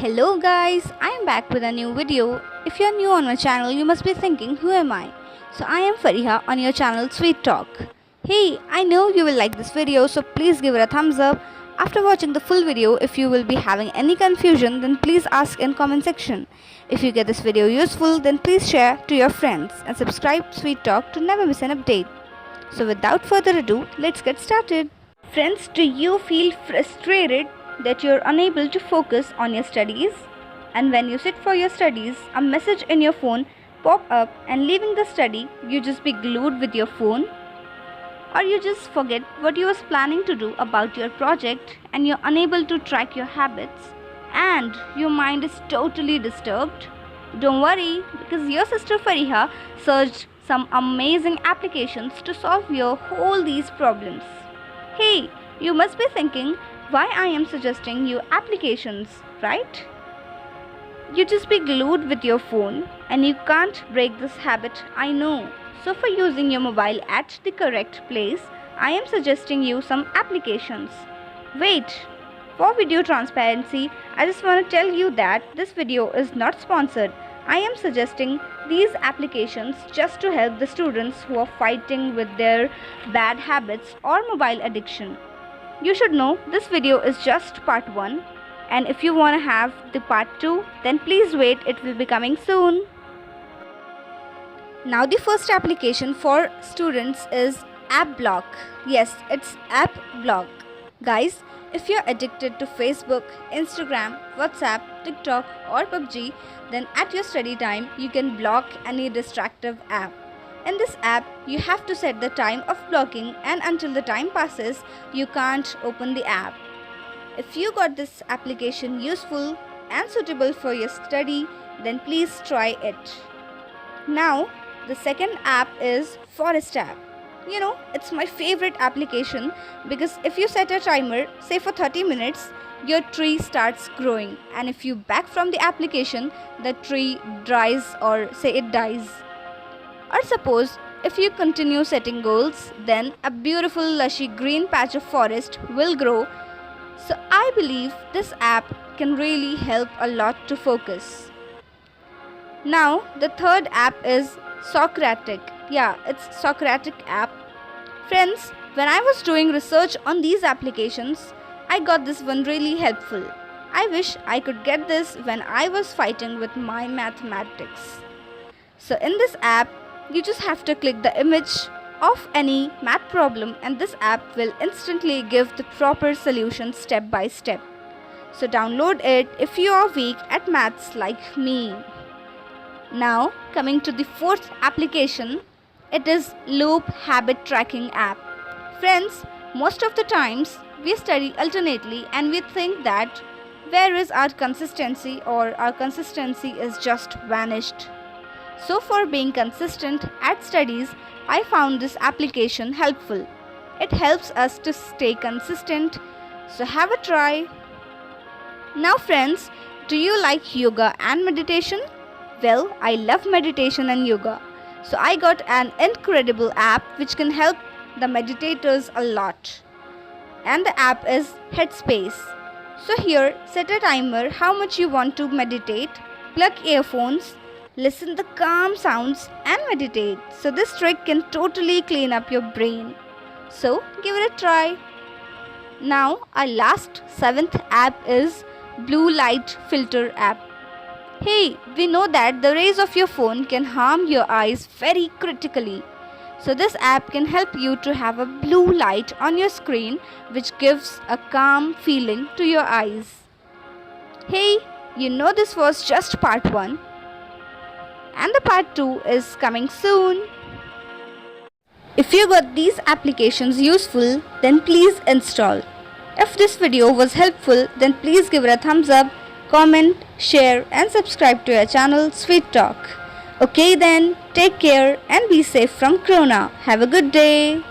Hello guys, I am back with a new video. If you are new on my channel, you must be thinking, who am I? So I am Fareeha on your channel Sweet Talk. Hey, I know you will like this video, so please give it a thumbs up. After watching the full video, if you will be having any confusion, then please ask in comment section. If you get this video useful, then please share to your friends and subscribe Sweet Talk to never miss an update. So without further ado, let's get started. Friends, do you feel frustrated that you're unable to focus on your studies? And when you sit for your studies, a message in your phone pop up and leaving the study, you just be glued with your phone? Or you just forget what you was planning to do about your project and you're unable to track your habits and your mind is totally disturbed? Don't worry, because your sister Fareeha searched some amazing applications to solve your all these problems. Hey, you must be thinking why I am suggesting you applications, right? You just be glued with your phone and you can't break this habit, I know. So for using your mobile at the correct place, I am suggesting you some applications. Wait, for video transparency, I just want to tell you that this video is not sponsored. I am suggesting these applications just to help the students who are fighting with their bad habits or mobile addiction. You should know this video is just part 1, and if you want to have the part 2, then please wait, it will be coming soon. Now the first application for students is App Block. Yes, it's App Block. Guys, if you're addicted to Facebook, Instagram, WhatsApp, TikTok or PUBG, then at your study time you can block any distractive app. In this app, you have to set the time of blocking and until the time passes, you can't open the app. If you got this application useful and suitable for your study, then please try it. Now, the second app is Forest app. You know, it's my favorite application because if you set a timer, say for 30 minutes, your tree starts growing, and if you back from the application, the tree dries or say it dies. Or suppose if you continue setting goals, then a beautiful lushy green patch of forest will grow. So I believe this app can really help a lot to focus. Now the third app is Socratic. Yeah, it's Socratic app. Friends, when I was doing research on these applications, I got this one really helpful. I wish I could get this when I was fighting with my mathematics. So in this app, you just have to click the image of any math problem and this app will instantly give the proper solution step by step. So download it if you are weak at maths like me. Now coming to the fourth application, it is Loop Habit Tracking app. Friends, most of the times we study alternately and we think that where is our consistency or our consistency is just vanished. So for being consistent at studies, I found this application helpful. It helps us to stay consistent, so have a try. Now friends, do you like yoga and meditation? Well, I love meditation and yoga. So I got an incredible app which can help the meditators a lot. And the app is Headspace. So here, set a timer how much you want to meditate, plug earphones, listen the calm sounds and meditate. So this trick can totally clean up your brain. So give it a try. Now our last 7th app is Blue Light Filter app. Hey, we know that the rays of your phone can harm your eyes very critically. So this app can help you to have a blue light on your screen which gives a calm feeling to your eyes. Hey, you know this was just part 1 and the part 2 is coming soon. If you got these applications useful, then please install. If this video was helpful, then please give it a thumbs up, comment, share and subscribe to our channel Sweet Talk. Okay then, take care and be safe from Corona. Have a good day.